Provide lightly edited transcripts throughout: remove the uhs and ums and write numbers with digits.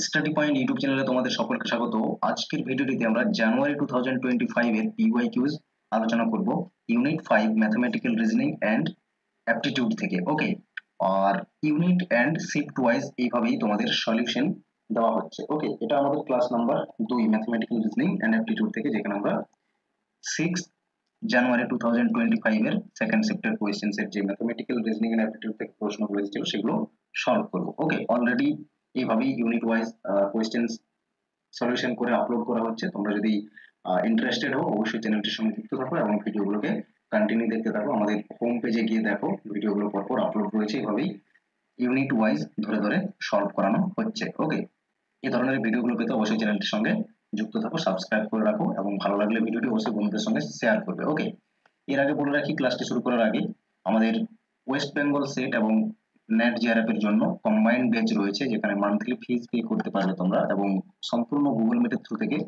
Study point YouTube চ্যানেলে তোমাদের সকলকে স্বাগত। আজকের ভিডিওটিতে আমরা জানুয়ারি 2025 এর পিওয়াইকিউজ আলোচনা করব unit 5 mathematical reasoning and aptitude থেকে। ওকে, আর ইউনিট এন্ড শিফট ওয়াইজ এইভাবেই তোমাদের সলিউশন দেওয়া হচ্ছে। ওকে, এটা আমাদের class number 2 mathematical reasoning and aptitude থেকে, যেখানে আমরা 6 জানুয়ারি 2025 এর সেকেন্ড শিফটের কোয়েশ্চেন্স এর যে ম্যাথমেটিক্যাল রিজনিং এন্ড অ্যাপটিটিউড থেকে প্রশ্নগুলো এসেছিল সেগুলো সলভ করব। ওকে, অলরেডি এইভাবেই ইউনিট ওয়াইজ কোয়েশ্চেন্স সলিউশন করে আপলোড করা হচ্ছে। তোমরা যদি ইন্টারেস্টেড হও অবশ্যই চ্যানেলটির সঙ্গে যুক্ত থাকো এবং ভিডিওগুলোকে কন্টিনিউ দেখতে থাকো। আমাদের হোম পেজে গিয়ে দেখো, ভিডিওগুলো পরপর আপলোড রয়েছে। এভাবেই ইউনিট ওয়াইজ ধরে ধরে সলভ করানো হচ্ছে। ওকে, এই ধরনের ভিডিওগুলো পেতে অবশ্যই চ্যানেলটির সঙ্গে যুক্ত থাকো, সাবস্ক্রাইব করে রাখো এবং ভালো লাগলে ভিডিওটি অবশ্যই বন্ধুদের সঙ্গে শেয়ার করবে। ওকে, এর আগে বলে রাখি, ক্লাসটি শুরু করার আগে আমাদের ওয়েস্ট বেঙ্গল সেট এবং নেট জিআরএফ এর জন্য কম্বাইন্ড ব্যাচ রয়েছে, যেখানে মান্থলি ফিস পে করতে পারবে তোমরা এবং সম্পূর্ণ গুগল মিটের থ্রু থেকে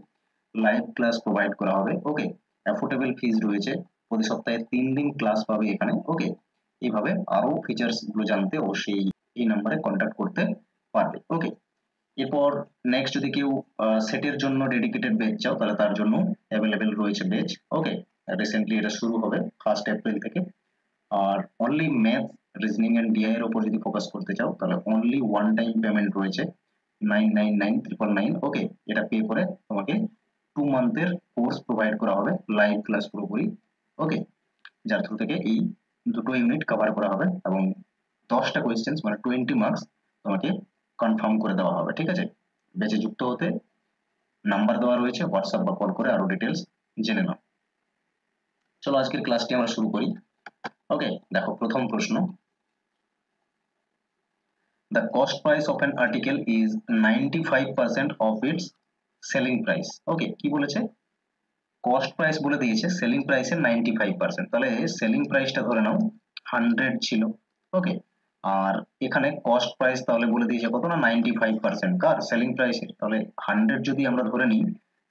লাইভ ক্লাস প্রোভাইড করা হবে। ওকে, অ্যাফোর্ডেবল ফিস রয়েছে, প্রতি সপ্তাহে 3 দিন ক্লাস পাবে এখানে। ওকে, এইভাবে আরো ফিচার্স গুলো জানতে অবশ্যই এই নাম্বারে কন্ট্যাক্ট করতে পারবে। ওকে, এরপর নেক্সট যদি কেউ সেটের জন্য ডেডিকেটেড ব্যাচ চাও তাহলে তার জন্য অ্যাভেলেবেল রয়েছে ব্যাচ। ওকে, রিসেন্টলি এটা শুরু হবে 1 এপ্রিল থেকে। আর only math, reasoning and DI এর উপর যদি ফোকাস করতে চাও তাহলে অনলি ওয়ান টাইম পেমেন্ট রয়েছে 999999। ওকে, এটা পে করে তোমাকে 2 মান্থের কোর্স প্রোভাইড করা হবে, লাইভ ক্লাস পুরোপুরি। ওকে, যার থ্রু থেকে এই দুটো ইউনিট কভার করা হবে এবং 10টা কোয়েশ্চেন্স মানে 20 মার্কস তোমাকে কনফার্ম করে দেওয়া হবে। ঠিক আছে, ব্যাচে যুক্ত হতে নাম্বার দেওয়া রয়েছে, হোয়াটসঅ্যাপ বা কল করে আরো ডিটেলস জেনে নাও। চলো আজকের ক্লাসটি আমরা শুরু করি। ওকে, দেখো প্রথম প্রশ্ন, the cost price of an article is 95% of its selling price. ওকে, কি বলেছে? কস্ট প্রাইস বলে দিয়েছে, সেলিং প্রাইসের 95%, তাহলে সেলিং প্রাইসটা ধরে নাও 100 ছিল। ওকে, আর এখানে কস্ট প্রাইস তাহলে বলে দিয়েছে কত না 95% কার সেলিং প্রাইসের, তাহলে 100 যদি আমরা ধরে নিই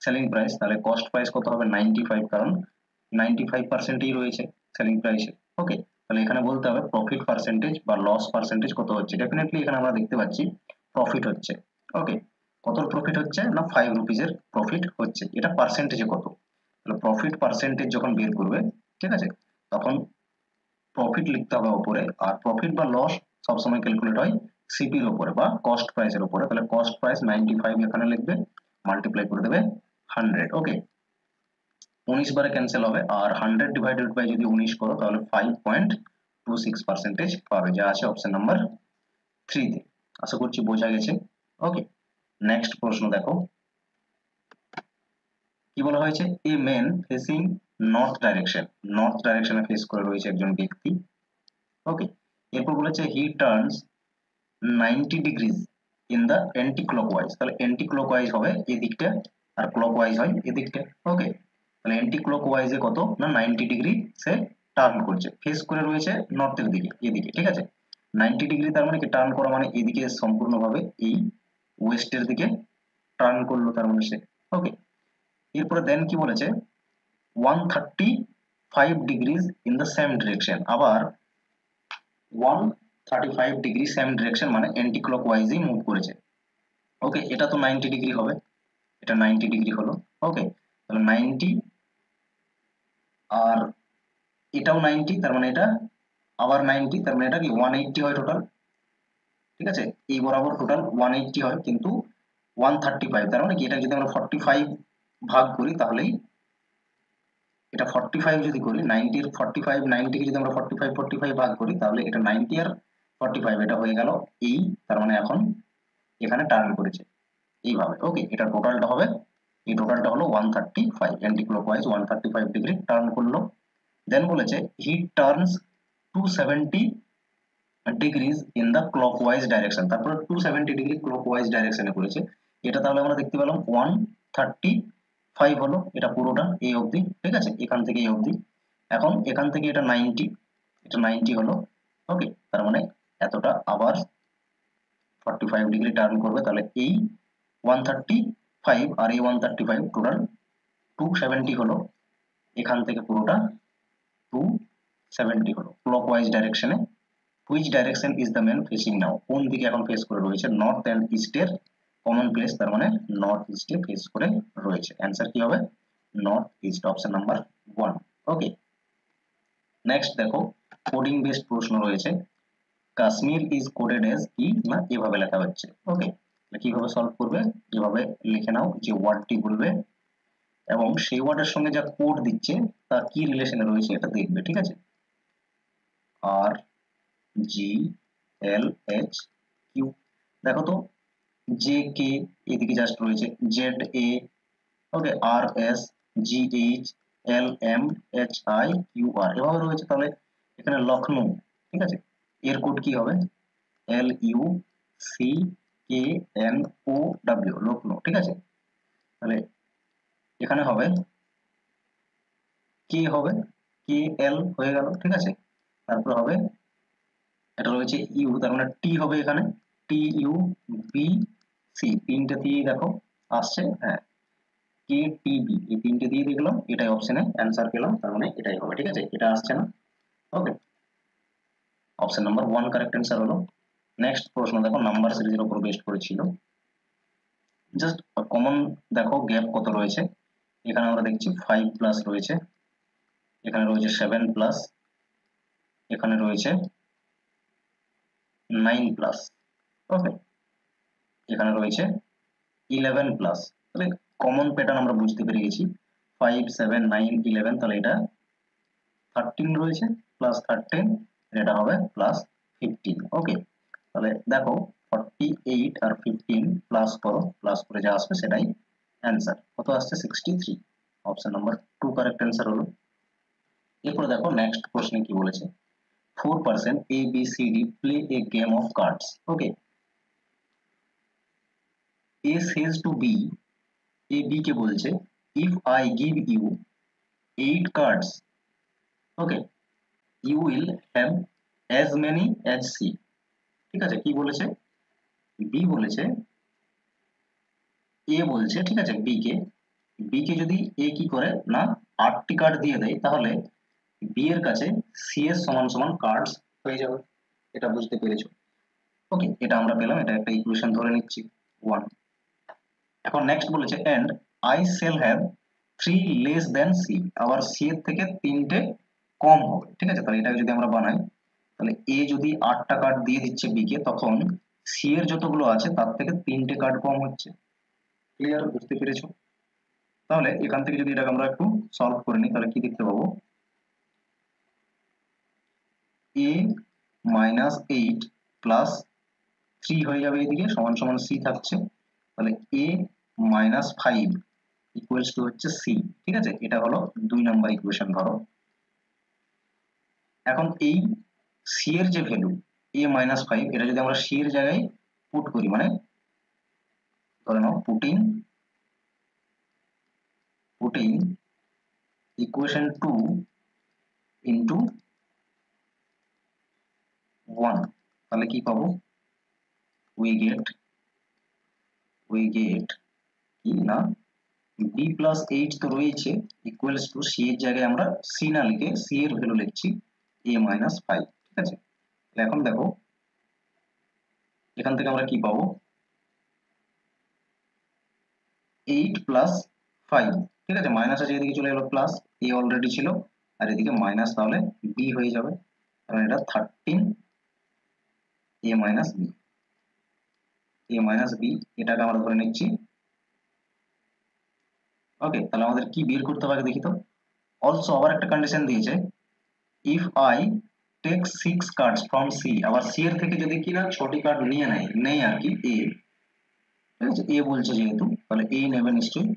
সেলিং প্রাইস, তাহলে কস্ট প্রাইস কত হবে 95, কারণ 95%ই রয়েছে সেলিং প্রাইসে। ওকে, তাহলে এখানে বলতে হবে প্রফিট পার্সেন্টেজ বা লস পার্সেন্টেজ কত হচ্ছে। ডেফিনেটলি এখানে আমরা দেখতে পাচ্ছি প্রফিট হচ্ছে। ওকে, কত প্রফিট হচ্ছে না 5 রুপিজের প্রফিট হচ্ছে। এটা পার্সেন্টেজে কত, তাহলে প্রফিট পার্সেন্টেজ যখন বের করবে, ঠিক আছে, তখন প্রফিট লিখতে হবে উপরে, আর প্রফিট বা লস সবসময় ক্যালকুলেট হয় সিপির উপরে বা কস্ট প্রাইসের উপরে। তাহলে কস্ট প্রাইস 95 এখানে লিখবে, মাল্টিপ্লাই করে দেবে 100। ওকে, 19 বারে ক্যান্সেল হবে, আর 100 ডিভাইডেড বাই যদি 19 করো তাহলে 5.26% পাবে, যা আছে অপশন নাম্বার 3 তে। আশা করছি বোঝা গেছে। ওকে, নেক্সট প্রশ্ন দেখো, কি বলা হয়েছে? A man facing north direction, north ডাইরেকশনে ফেস করে রয়েছে একজন ব্যক্তি। ওকে, এরপর বলেছে he turns 90 degrees in the anti clockwise, তাহলে অ্যান্টি ক্লকওয়াইজ হবে এদিকটা আর ক্লকওয়াইজ হয় এদিকটা। ওকে, তাহলে অ্যান্টি ক্লকওয়াইজে কত না 90 ডিগ্রি সে টার্ন করছে, ফেস করে রয়েছে নর্থের দিকে, এদিকে। ঠিক আছে, 90 ডিগ্রি তার মানে কি টার্ন করা মানে এদিকে সম্পূর্ণভাবে এই ওয়েস্টের দিকে টার্ন করলো তার মানে সে। ওকে, এরপরে দেন কি বলেছে 135 degrees in the same direction, আবার 135 ডিগ্রি সেম ডিরেকশন মানে অ্যান্টি ক্লকওয়াইজই মুভ করেছে। ওকে, এটা তো 90 ডিগ্রি হবে, এটা 90 ডিগ্রি হলো। ওকে, তাহলে 90 আর এটাও 90, তার মানে এটা আবার 90, তার মানে এটা কি 180 হয় টোটাল। ঠিক আছে, এই বরাবর টোটাল 180 হয়, কিন্তু 135, তার মানে কি এটা যদি আমরা 45 ভাগ করি তাহলেই এটা 45 যদি করি 90 এর 45, 90 কে যদি আমরা 45 ভাগ করি তাহলে এটা 90 আর 45 এটা হয়ে গেল এই, তার মানে এখন এখানে টার্ন করেছে এইভাবে। ওকে, এটা টোটালটা হবে, এই টোটালটা হলো 135, অ্যান্টি ক্লকওয়াইজ 135 ডিগ্রি টার্ন করলো। দেন বলেছে he turns 270 degrees in the clockwise direction, তারপরে 270 ডিগ্রি ক্লকওয়াইজ ডাইরেকশনে করেছে। এটা তাহলে আমরা দেখতে পেলাম 135 হলো, এটা পুরোটা এই অবধি। ঠিক আছে, এখান থেকে এই অবধি। এখন এখান থেকে এটা 90, এটা 90 হলো। ওকে, তার মানে এতটা আবার 45 ডিগ্রি টার্ন করবে, তাহলে এই 135 আর এই 135 টোটাল 270 হলো। এখান থেকে পুরোটা 270 হলো ক্লকওয়াইজ ডাইরেকশনে। Which direction is the man facing now, কোন দিকে এখন ফেস করে রয়েছে? নর্থ এন্ড ইস্টের কমন প্লেস, তার মানে নর্থ ইস্টে ফেস করে রয়েছে। অ্যান্সার কি হবে? North east, option number 1। ওকে, নেক্সট দেখো কোডিং বেসড প্রশ্ন রয়েছে। কাশ্মীর ইজ কোডেড এজ কি না এভাবে লেখা হচ্ছে। ওকে, কিভাবে সলভ করবে? এভাবে লিখে নাও যে ওয়ার্ডটি বলবে এবং সেই ওয়ার্ডের সঙ্গে যা কোড দিচ্ছে তার কি রিলেশনে রয়েছে এটা দেখবে, ঠিক আছে? আর জি এল এইচ কিউ, দেখো তো জে কে এদিকে জাস্ট রয়েছে, Z A, okay, R S, G H, L M, H I, Q R এভাবে রয়েছে। তাহলে এখানে লখনৌ, ঠিক আছে, এর কোড কি হবে? L U C K N O W, Lucknow, ঠিক আছে। তাহলে এখানে হবে কে, হবে কে এল হয়ে গেল, ঠিক আছে। তারপর হবে এটা রয়েছে ইউ, তার মানে টি হবে এখানে, টি ইউ বি সি, তিনটে দিয়ে দেখো আসছে, হ্যাঁ, কে টি বি, এই তিনটে দিয়ে দেখলাম, এটাই অপশনে অ্যান্সার পেলাম, তার মানে এটাই হবে, ঠিক আছে। এটা আসছে না, ওকে, অপশন নাম্বার 1 কারেক্ট অ্যান্সার হলো। নেক্সট প্রশ্ন দেখো, নাম্বার সিরিজের উপর বেস্ট করেছিল। জাস্ট কমন দেখো গ্যাপ কত রয়েছে। এখানে আমরা দেখছি 5 প্লাস রয়েছে, এখানে রয়েছে 7 প্লাস, এখানে রয়েছে 9 প্লাস, ওকে, এখানে রয়েছে 11 প্লাস। তাহলে কমন প্যাটার্ন আমরা বুঝতে পেরে গেছি, 5 7 9 11, তাহলে এটা 13 রয়েছে, প্লাস 13, এটা হবে প্লাস 15। ওকে, তাহলে দেখো 48 আর 15 প্লাস করো, প্লাস করে যা আসবে সেটাই অ্যান্সার। কত আসছে? 63, অপশন নাম্বার 2 কারেক্ট অ্যান্সার হলো। এরপর দেখো নেক্সট প্রশ্নে কি বলেছে। 4 person A B C D play a game of cards. Okay, A says to B, A B কে বলছে if I give you 8 cards, okay, you will have as many as C. ঠিক আছে, কি বলেছে? B বলেছে, এ বলছে, ঠিক আছে, বি কে যদি এ কি করে না 8টি কার্ড দিয়ে দেয়, তাহলে বি এর কাছে সি এর সমান সমান কার্ডস হয়ে যাবে। এটা বুঝতে পেরেছো? ওকে, এটা আমরা পেলাম, এটা একটা ইকুয়েশন ধরে নিচ্ছি 1। এখন নেক্সট বলেছে and I shall have 3 less than C, আবার সি এর থেকে 3টে কম হবে। ঠিক আছে, তাহলে এটাকে যদি আমরা বানাই, তাহলে এ যদি 8টা কার্ড দিয়ে দিচ্ছে বি কে, তখন সি এর যতগুলো আছে তার থেকে 3টে কার্ড কম হচ্ছে। ক্লিয়ার? বুঝতে পেরেছো? তাহলে এখান থেকে যদি এটাকে আমরা একটু সলভ করে নিই, তাহলে কি দেখতে পাবো? এ মাইনাস 8 প্লাস 3 হয়ে যাবে এদিকে, সমান সমান সি থাকছে। তাহলে এ মাইনাস 5 ইকুয়ালস টু হচ্ছে সি। ঠিক আছে, এটা হলো 2 নাম্বার ইকুয়েশন ধরো। এখন এই সি এর যে ভ্যালু এ মাইনাস 5, এটা যদি আমরা সি এর জায়গায় পুট করি, মানে ধরে নাও পুটিং ইকুয়েশন 2 ইনটু 1, তাহলে কি পাবো? উই গেট কি না বি প্লাস 8 তো রয়েছে ইকুয়ালস টু সি এর জায়গায় আমরা সি না লিখে সি এর ভ্যালু লিখছি এ মাইনাস 5। ঠিক আছে, এখন দেখো এখান থেকে আমরা কি পাবো? 8 প্লাস 5, ঠিক আছে, মাইনাস আছে এদিকে চলে গেল, প্লাস এ অলরেডি ছিল আর এদিকে মাইনাস, তাহলে বি হয়ে যাবে। কারণ এটা 13 এ মাইনাস বি, এটাকে আমরা ধরে নিচ্ছি। ওকে, তাহলে আমাদের কি বের করতে হবে দেখি তো। অলসো আবার একটা কন্ডিশন দিয়েছে, if I take 6 cards from C, আবার সি এর থেকে যদি কিনা 6টি কার্ড নিয়ে নেই আর কি এ, ঠিক আছে, এ বলছে যেহেতু, তাহলে এ নেবে নিশ্চয়ই।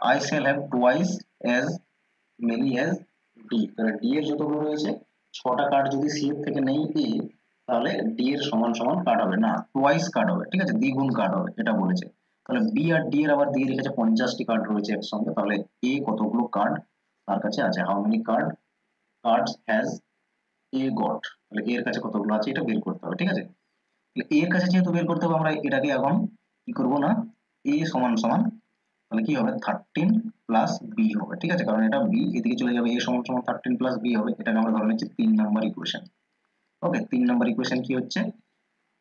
I shall have twice as many as D, তাহলে ডি এর যতগুলো রয়েছে 6টা কার্ড যদি সি এর থেকে নেই এ, তাহলে ডি এর সমান সমান কার্ড হবে না, টুয়াইস কার্ড হবে, ঠিক আছে, দ্বিগুণ কার্ড হবে, এটা বলেছে। তাহলে বি আর ডি এর আবার দিয়ে রেখেছে 50টি কার্ড রয়েছে একসঙ্গে, তাহলে এ কতগুলো কার্ড তার কাছে আছে, how many cards has a goat, তাহলে এর কাছে কতগুলো আছে এটা বের করতে হবে। ঠিক আছে, এর কাছে যেহেতু বের করতে হবে, আমরা এটাকে এখন কি করব না এ সমান সমান, তাহলে কি হবে 13 প্লাস বি হবে। ঠিক আছে, কারণ এটা বি এদিকে চলে যাবে, এ সমান সমান 13 প্লাস বি হবে, এটাকে আমরা ধরে নিচ্ছি 3 নাম্বার ইকুয়েশন। ওকে, 3 নাম্বার ইকুয়েশন কি হচ্ছে?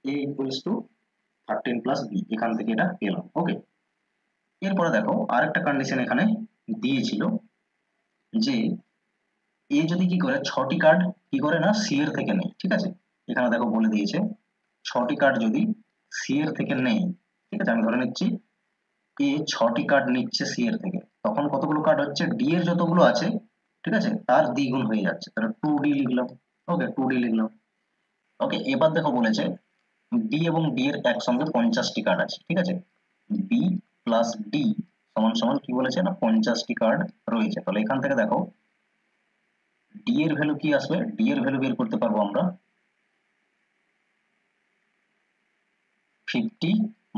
এ ইকুয়ালস টু 13 প্লাস বি, এখান থেকে এটা পেলাম। ওকে, এরপরে দেখো আরেকটা কন্ডিশন এখানে দিয়েছিল যে এ যদি কি করে 6টি কার্ড কি করে না সি এর থেকে নেয়, ঠিক আছে। এখানে দেখো বলে দিয়েছে 6টি কার্ড যদি সি এর থেকে নেয়, ঠিক আছে, আমি ধরে নিচ্ছি এ 6টি কার্ড নিচ্ছে সি এর থেকে, তখন কতগুলো কার্ড হচ্ছে ডি এর যতগুলো আছে, ঠিক আছে, তার দ্বিগুণ হয়ে যাচ্ছে, তাহলে 2d লিখলাম। ওকে, 2d লিখলাম। ওকে, এবার দেখো বলেছে বি এবং ডি এর একসঙ্গে 50টি কার্ড আছে, ঠিক আছে, বি প্লাস ডি সমান সমান কি বলেছে না 50টি কার্ড রয়েছে। তাহলে এখান থেকে দেখো ডি এর ভ্যালু কি আসবে, ডি এর ভ্যালু বের করতে পারবো আমরা 50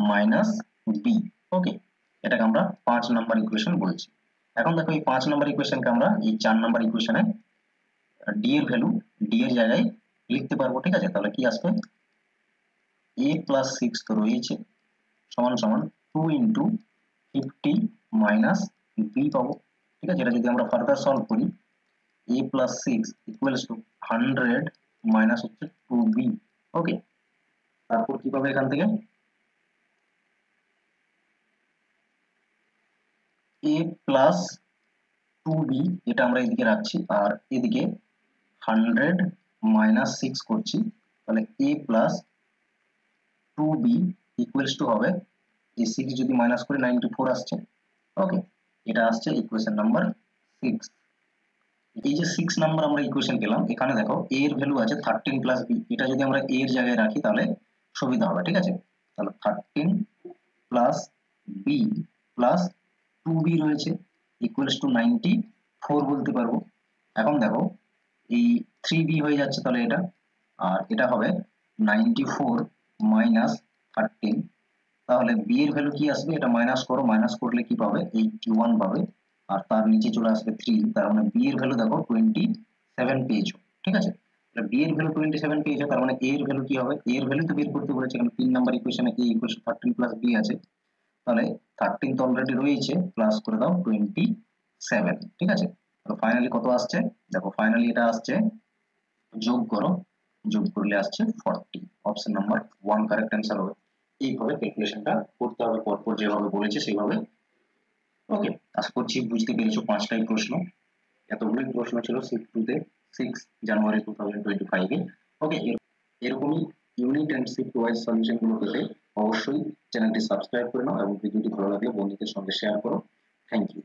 মাইনাস বি। ওকে, এটাকে আমরা 5 নাম্বার ইকুয়েশন বলছি। এখন দেখো এই 5 নাম্বার ইকুয়েশনকে আমরা এই 4 নাম্বার ইকুয়েশনে ডি এর ভ্যালু ডি এর জায়গায় লিখতে পারবো, ঠিক আছে। তাহলে কি আসবে, a প্লাস 6 তো রয়েছে সমান সমান 2 ইন্টু 50 মাইনাস বি পাবো, ঠিক আছে। এটা যদি আমরা ফার্দার সলভ করি a plus 6 equals to 100 minus হচ্ছে 2b। ওকে, তারপর কি পাবে এখান থেকে a প্লাস 2b, এটা আমরা এদিকে রাখছি, আর এদিকে 100 মাইনাস 6 করছি, তাহলে a plus 2b equals to হবে এই 6 যদি মাইনাস করে 94 আসছে। ওকে, এটা আসছে ইকুয়েশন নাম্বার 6। এই যে 6 নাম্বার আমরা ইকুয়েশন পেলাম, এখানে দেখো a এর ভ্যালু আছে 13 প্লাস b, এটা যদি আমরা a এর জায়গায় রাখি তাহলে সুবিধা হবে, ঠিক আছে। তাহলে 13 প্লাস b প্লাস 2b রয়েছে ইকুয়ালস টু 94 বলতে পারবো। এখন দেখো এই 3b হয়ে যাচ্ছে, তাহলে এটা আর এটা হবে 94 মাইনাস 13, তাহলে b এর ভ্যালু কি আসবে, এটা মাইনাস করো, মাইনাস করলে কি পাবে 81 পাবে, আর তার নিচে চলে আসবে 3, তার মানে b এর ভ্যালু দেখো 27 পেয়েছো, ঠিক আছে। তাহলে b এর ভ্যালু 27 পেয়েছো, তার মানে a এর ভ্যালু কি হবে, a এর ভ্যালু তো বের করতে বলেছে, এখানে 3 নাম্বার ইকুয়েশনে a equal to 13 plus b আছে, তাহলে 13 তো অলরেডি রয়েছে, প্লাস করে দাও 27, ঠিক আছে। তো ফাইনালি কত আসছে দেখো, ফাইনালি এটা আসছে, যোগ করো, যোগ করলে আসছে 40, অপশন নাম্বার 1 কারেক্ট অ্যান্সার হবে। এইভাবে ক্যালকুলেশনটা করতে হবে পরপর যেভাবে বলেছে সেইভাবে। ওকে, আশা করছি বুঝতে পেরেছো 5টাই প্রশ্ন, এতগুলোই প্রশ্ন ছিল শিফট 2 তে 6 জানুয়ারি 2025 এ। ওকে, এরকমই unit and shift wise solution গুলো পেতে অবশ্যই চ্যানেলটি সাবস্ক্রাইব করে নাও এবং ভিডিওটি ভালো লাগলে বন্ধুদের সঙ্গে শেয়ার করো। Thank you.